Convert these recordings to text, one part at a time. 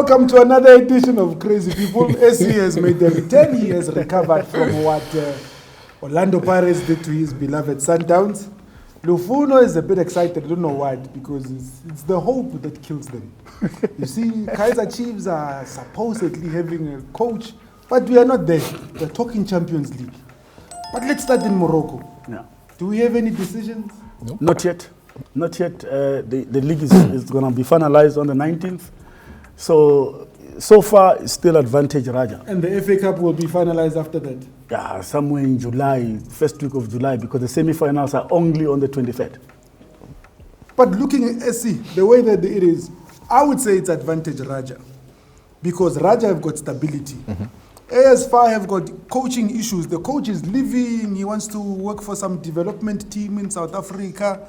welcome to another edition of Crazy People. SC has made a return. He has recovered from what Orlando Pirates did to his beloved Sundowns. Lufuno is a bit excited, I don't know why, because it's the hope that kills them. You see, Kaizer Chiefs are supposedly having a coach, but we are not there. We're talking Champions League. But let's start in Morocco. Yeah. Do we have any decisions? Nope. Not yet. Not yet. The league is going to be finalized on the 19th. So far, it's still advantage Raja. And the FA Cup will be finalized after that? Yeah, somewhere in July, first week of July, because the semi-finals are only on the 23rd. But looking at SC, the way that it is, I would say it's advantage Raja. Because Raja have got stability. AS5 have got coaching issues. The coach is leaving. He wants to work for some development team in South Africa.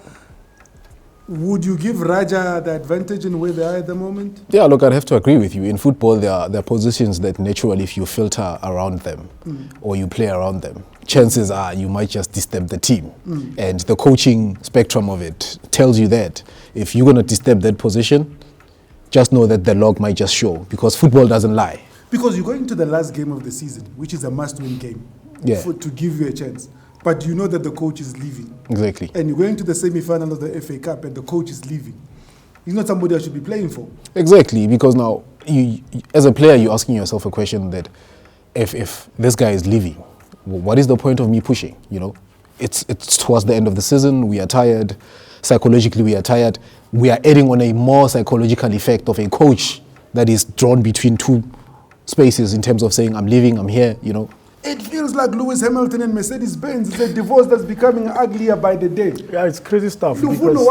Would you give Raja the advantage in where they are at the moment? Yeah, look, I'd have to agree with you. In football, there are positions that naturally, if you filter around them or you play around them, chances are you might just disturb the team. And the coaching spectrum of it tells you that if you're going to disturb that position, just know that the log might just show, because football doesn't lie. Because you're going to the last game of the season, which is a must-win game to give you a chance. But you know that the coach is leaving. Exactly. And you're going to the semi-final of the FA Cup and the coach is leaving. He's not somebody I should be playing for. Exactly, because now, you as a player, you're asking yourself a question that if this guy is leaving, what is the point of me pushing? You know, it's towards the end of the season, we are tired. Psychologically, we are tired. We are adding on a more psychological effect of a coach that is drawn between two spaces in terms of saying, I'm leaving, I'm here, you know. It feels like Lewis Hamilton and Mercedes-Benz. It's a divorce that's becoming uglier by the day. Yeah, it's crazy stuff. Lufuno,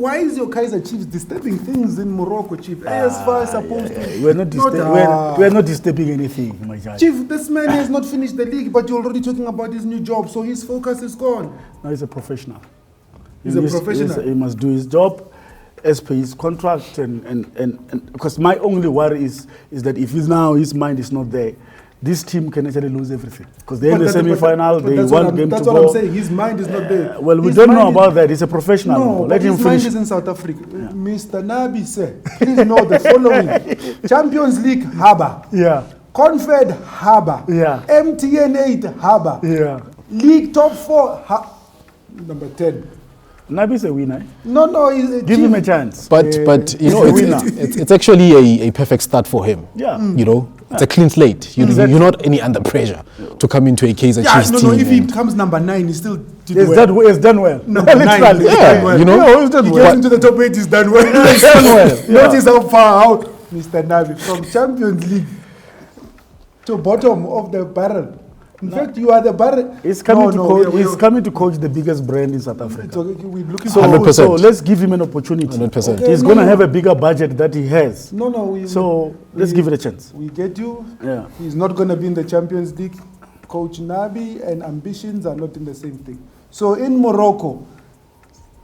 why is your Kaizer Chiefs disturbing things in Morocco, Chief? AS5 is supposed to... We're not disturbing anything, my child. Chief, this man has not finished the league, but you're already talking about his new job, so his focus is gone. No, he's a professional. He's a professional. He must do his job as per his contract, and because my only worry is that if his mind is not there, this team can actually lose everything. Because they're in the semi-final, they want game to go. That's what I'm saying. His mind is not there. Well, we don't know about that. He's a professional. No, let him his finish. Mind is in South Africa. Yeah. Mr. Nabi said, please know the following. Champions League, Haba. Yeah. Confed, Haba. Yeah. MTN 8, Haba. Yeah. League top 4, number 10. Nabi's a winner. No, give him a chance. But you know, it's actually a perfect start for him. Yeah. You know, it's a clean slate. You're not any under pressure to come into a Kaizer Chiefs team. No, if he becomes number 9, he still did well. He's done well. Number 9, done well. You know, he gets into the top 8, he's done well. He's done well. Notice how far out Mr. Nabi from Champions League to bottom of the barrel. In fact, you are the barrel. He's coming to coach the biggest brand in South Africa. We're looking 100%. So let's give him an opportunity. 100%. Okay, he's going to have a bigger budget that he has. Let's give it a chance. We get you. Yeah. He's not going to be in the Champions League. Coach Nabi and ambitions are not in the same thing. So in Morocco,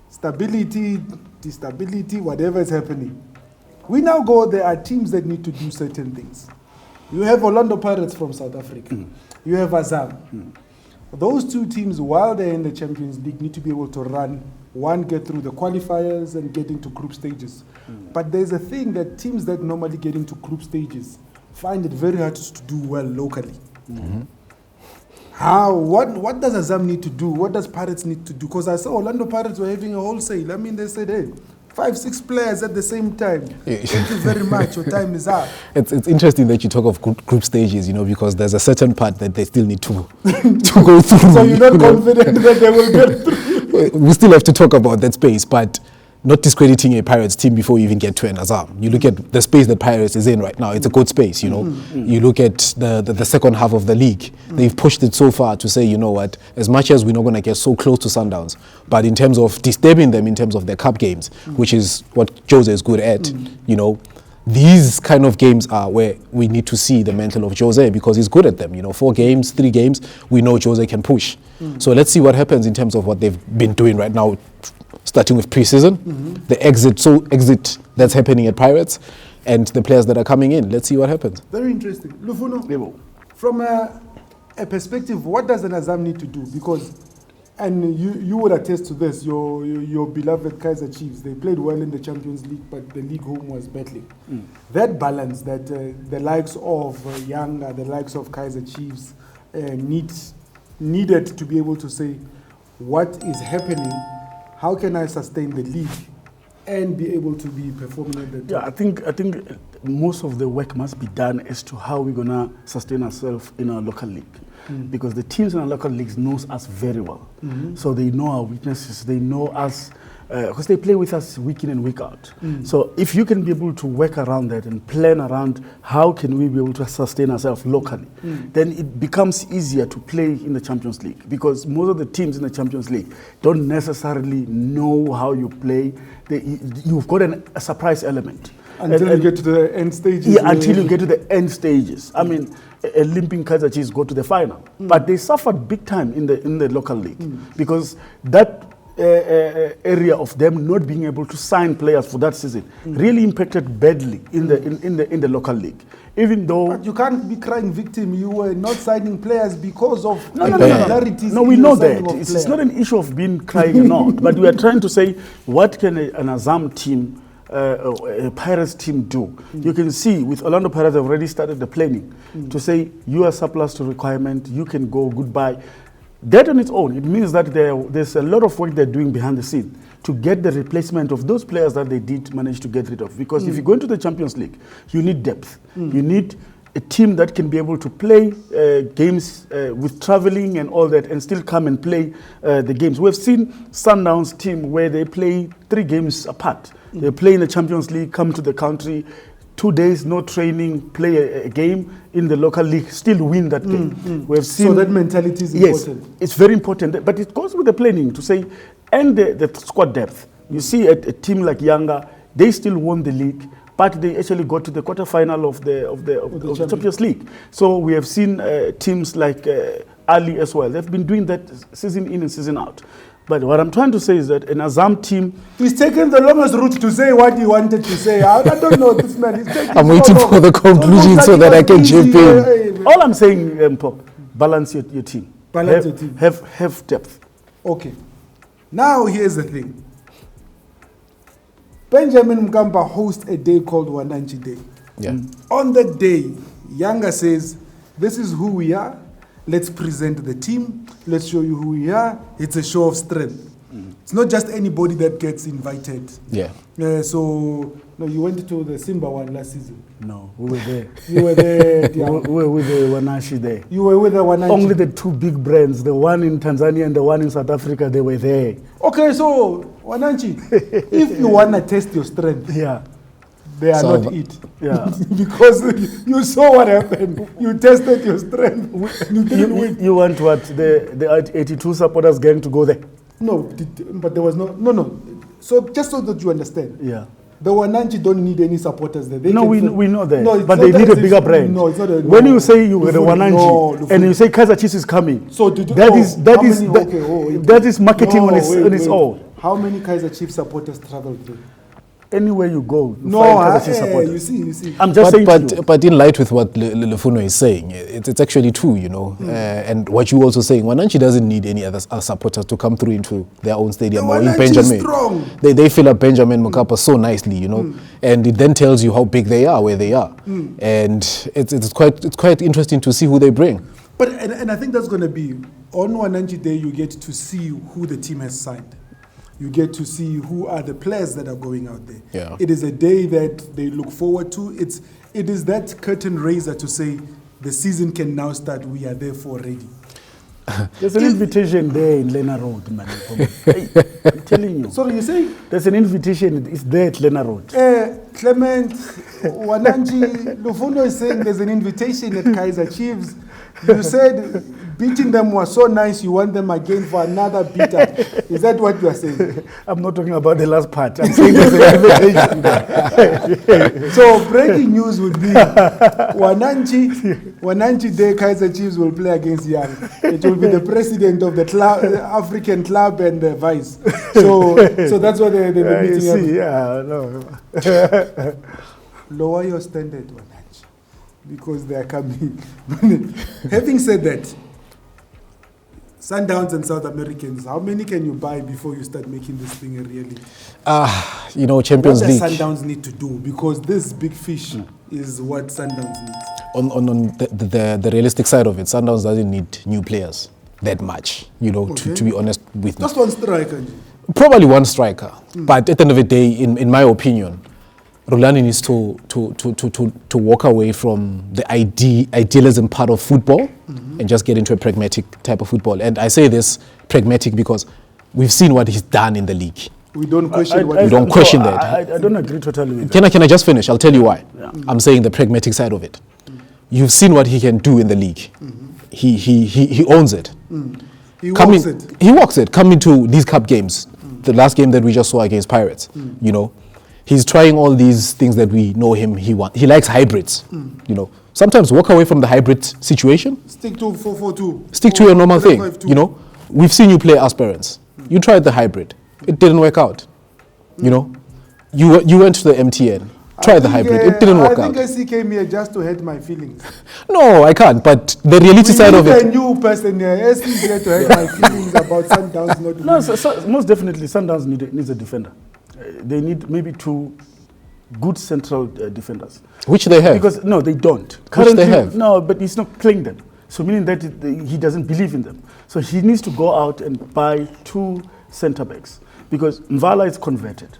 stability, destability, whatever is happening, we now go, there are teams that need to do certain things. You have Orlando Pirates from South Africa. You have Azam. Those two teams, while they're in the Champions League, need to be able to get through the qualifiers and get into group stages. But there's a thing that teams that normally get into group stages find it very hard to do well locally. What does Azam need to do? What does Pirates need to do? Because I saw Orlando Pirates were having a wholesale. I mean, they said, hey, 5-6 players at the same time. Thank you very much. Your time is up. It's interesting that you talk of group stages, you know, because there's a certain part that they still need to go through. So you're not confident that they will get through? We still have to talk about that space, but not discrediting a Pirates team before you even get to an Azam. You look at the space that Pirates is in right now, it's a good space, you know. You look at the second half of the league, they've pushed it so far to say, you know what, as much as we're not going to get so close to Sundowns, but in terms of disturbing them in terms of their cup games, which is what Jose is good at, you know, these kind of games are where we need to see the mental of Jose, because he's good at them. You know, 4 games, 3 games, we know Jose can push. So let's see what happens in terms of what they've been doing right now, starting with pre-season, the exit that's happening at Pirates, and the players that are coming in. Let's see what happens. Very interesting. Lufuno, from a perspective, what does an Azam need to do? Because and you would attest to this, your beloved Kaizer Chiefs, they played well in the Champions League, but the league home was battling. That balance that the likes of Yanga, the likes of Kaizer Chiefs needed to be able to say, what is happening, how can I sustain the league and be able to be performing at the top? Yeah, I think most of the work must be done as to how we're going to sustain ourselves in our local league. Because the teams in our local leagues knows us very well. So they know our weaknesses, they know us, because they play with us week in and week out. So if you can be able to work around that and plan around how can we be able to sustain ourselves locally, then it becomes easier to play in the Champions League, because most of the teams in the Champions League don't necessarily know how you play. You've got a surprise element. Until you get to the end stages. Yeah, until you get to the end stages. I mean, a limping Kaizer Chiefs go to the final. But they suffered big time in the local league because that area of them not being able to sign players for that season really impacted badly in the local league. Even though... But you can't be crying victim. You were not signing players because of irregularities. No, we know that. It's not an issue of being crying or not. But we are trying to say, what can an Azam team, a Pirates team do? You can see with Orlando Pirates, they've already started the planning to say, you are surplus to requirement, you can go, goodbye. That on its own, it means that there's a lot of work they're doing behind the scene to get the replacement of those players that they did manage to get rid of. Because if you go into the Champions League, you need depth. You need a team that can be able to play games with traveling and all that and still come and play the games. We've seen Sundowns team where they play 3 games apart. They play in the Champions League, come to the country, 2 days, no training, play a game in the local league, still win that game. We've seen, so that mentality is important. Yes, it's very important. But it goes with the planning to say, and the squad depth. You see a team like Yanga, they still won the league, but they actually got to the quarterfinal of the Champions League. So we have seen teams like Ali as well. They've been doing that season in and season out. But what I'm trying to say is that an Azam team... He's taken the longest route to say what he wanted to say. I don't know this man. I'm waiting for the conclusion so that I can jump in. All I'm saying, Mpho, balance your team. Balance your team. Have depth. Okay. Now here's the thing. Benjamin Mkapa hosts a day called Wananchi Day. Yeah. On that day, Yanga says, this is who we are. Let's present the team. Let's show you who we are. It's a show of strength. It's not just anybody that gets invited. Yeah. So, no, you went to the Simba one last season. No, we were there. You were there. Yeah. We were with the Wananchi there. You were with the Wananchi. Only the 2 big brands, the one in Tanzania and the one in South Africa, they were there. Okay, so Wananchi, if you want to test your strength, they are not it. Yeah. Because you saw what happened. You tested your strength. You didn't win. You want what? The 82 supporters gang to go there? No, but there was no. So just so that you understand. Yeah. The Wananchi don't need any supporters there. We know that. But they need a bigger brand. No, it's not a... When you say you were the Wananchi and you say Kaizer Chiefs is coming, so that is marketing on its own. How many Kaizer Chiefs supporters traveled there? Anywhere you go, you find Kaizer Chiefs supporters. You see. I'm just saying but in light with what Lufuno is saying, it's actually true, you know. And what you also saying, Wananchi doesn't need any other supporters to come through into their own stadium or in Benjamin. They fill up Benjamin Mkapa so nicely, you know. And it then tells you how big they are, where they are. And it's quite interesting to see who they bring. But and I think that's going to be on Wananchi Day. You get to see who the team has signed. You get to see who are the players that are going out there. Yeah. It is a day that they look forward to. It is that curtain raiser to say the season can now start. We are therefore ready. There's an invitation there in Lena Road, man. Hey, I'm telling you. Sorry, you say? There's an invitation. It's there at Lena Road. Clement, Wananchi, Lufuno is saying there's an invitation at Kaizer Chiefs. You said beating them was so nice, you want them again for another beat-up. Is that what you are saying? I'm not talking about the last part. I'm saying there's an invitation. So breaking news would be Wananchi Day, Kaizer Chiefs will play against Young. It will be the president of the club, African club and the vice. So that's what the meeting is. Yeah, no. Lower your standard, Wananchi, because they are coming. Having said that, Sundowns and South Americans, how many can you buy before you start making this thing a reality? Champions What League. does Sundowns need to do? Because this big fish is what Sundowns needs. On the realistic side of it, Sundowns doesn't need new players that much, to be honest with you. Just one striker. Probably one striker. But at the end of the day, in my opinion, Rulani needs to walk away from the idealism part of football and just get into a pragmatic type of football. And I say this pragmatic because we've seen what he's done in the league. We don't question We don't question that. I don't agree totally with that. Can I just finish? I'll tell you why. Yeah. I'm saying the pragmatic side of it. You've seen what he can do in the league. He owns it. He walks it. Coming to these cup games, the last game that we just saw against Pirates, he's trying all these things that we know him. He likes hybrids. Sometimes walk away from the hybrid situation. Stick to 4-4-2. Stick to your normal thing. We've seen you play aspirants. You tried the hybrid. It didn't work out. You went to the MTN. Try the hybrid. It didn't work out. I think SC came here just to hurt my feelings. No, I can't. But the reality side of it. A new person here. SC is here to hurt my feelings about Sundowns not. No, most definitely Sundowns needs a defender. They need maybe 2 good central defenders. Which they have. Because no, they don't. Which they have. No, but he's not playing them. So meaning that he doesn't believe in them. So he needs to go out and buy 2 centre backs because Mvala is converted.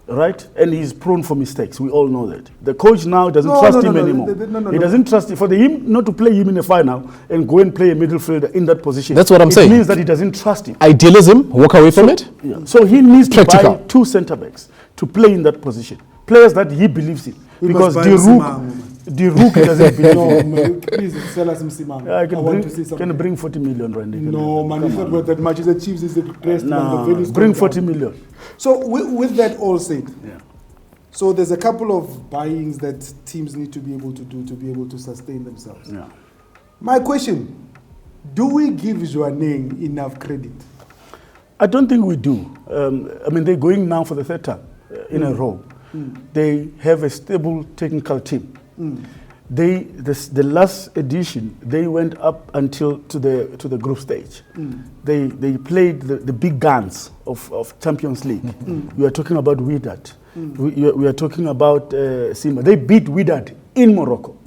Right? And he's prone for mistakes. We all know that. The coach now doesn't trust him anymore. He doesn't trust him. For him not to play him in a final and go and play a midfielder in that position. That's what I'm saying. It means that he doesn't trust him. Idealism, walk away from it. Yeah. So he needs to buy 2 centre-backs to play in that position. Players that he believes in. Because the Rook doesn't believe in. No, please sell us Msimang. Can bring 40 million, Randy. No, man, it's not worth that much. The Chiefs is the rest. No, bring 40 million. So with that all said, so there's a couple of buyings that teams need to be able to do to be able to sustain themselves. Yeah. My question, do we give Jwaneng enough credit? I don't think we do. They're going now for the 3rd time in a row. They have a stable technical team. The last edition, they went up until to the group stage. They played the big guns of Champions League. We are talking about Wydad. We are talking about Simba. They beat Wydad in Morocco.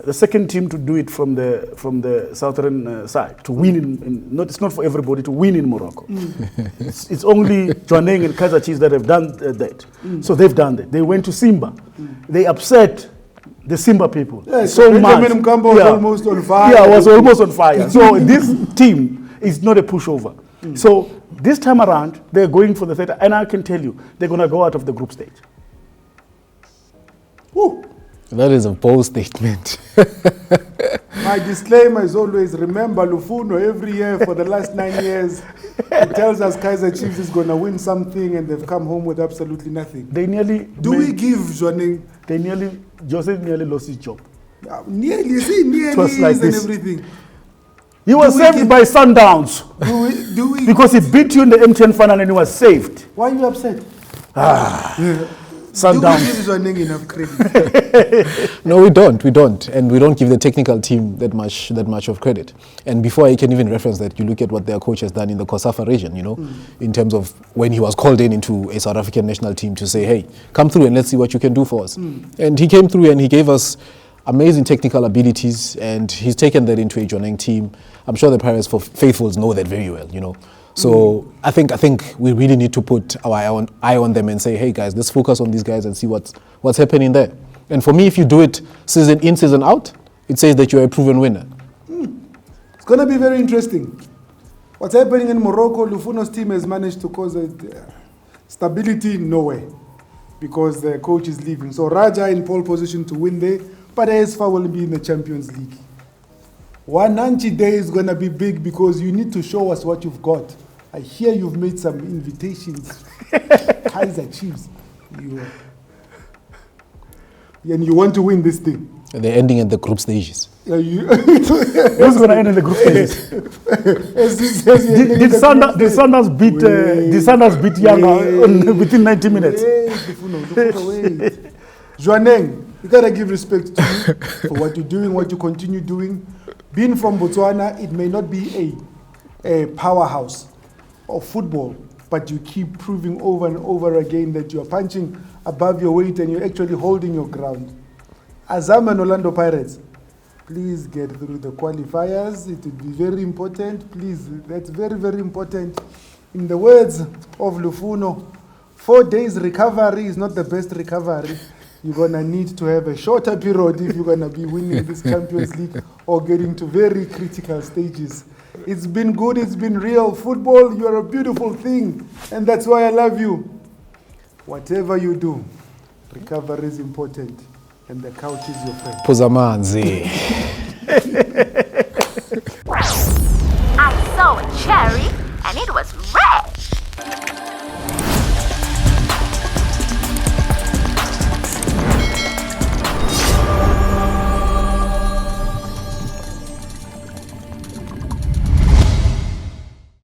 The second team to do it from the southern side, to win it's not for everybody to win in Morocco. It's only Jwaneng and Kaizer Chiefs that have done that. So they've done that. They went to Simba. They upset the Simba people so much. Was almost on fire. Yeah, was almost on fire. So this team is not a pushover. So this time around, they're going for the 3rd, and I can tell you, they're going to go out of the group stage. Woo. That is a bold statement. My disclaimer is always, remember Lufuno every year for the last 9 years. He tells us Kaizer Chiefs is going to win something and they've come home with absolutely nothing. They nearly... we give Jwaneng... Jose nearly lost his job. Nearly like and everything. He was saved by Sundowns. Because he beat you in the MTN final and he was saved. Why are you upset? Sundowns. Do we give Jwaneng enough credit? No, we don't. And we don't give the technical team that much of credit. And before I can even reference that, you look at what their coach has done in the COSAFA region, in terms of when he was called into a South African national team to say, hey, come through and let's see what you can do for us. And he came through and he gave us amazing technical abilities, and he's taken that into a Jwaneng team. I'm sure the Pirates faithfuls know that very well, So I think we really need to put our eye on them and say, hey guys, let's focus on these guys and see what's happening there. And for me, if you do it season in, season out, it says that you're a proven winner. It's going to be very interesting. What's happening in Morocco, Lufuno's team has managed to cause stability nowhere because the coach is leaving. So Raja in pole position to win there, but ASFA will be in the Champions League. Wananchi Day is going to be big because you need to show us what you've got. I hear you've made some invitations. Kaizer Chiefs. And you want to win this thing. They're ending at the group stages. Who's going to end in the group stages? Did Sundowns beat Yanga within 90 minutes? Wait. Jwaneng, you got to give respect to you for what you're doing, what you continue doing. Being from Botswana, it may not be a a powerhouse of football, but you keep proving over and over again that you are punching above your weight and you're actually holding your ground. Azam and Orlando Pirates, please get through the qualifiers. It would be very important. Please, that's very, very important. In the words of Lufuno, 4 days recovery is not the best recovery. You're going to need to have a shorter period if you're going to be winning this Champions League or getting to very critical stages. It's been good, it's been real. Football, you're a beautiful thing, and that's why I love you. Whatever you do, recovery is important, and the couch is your friend. Puzamanzi.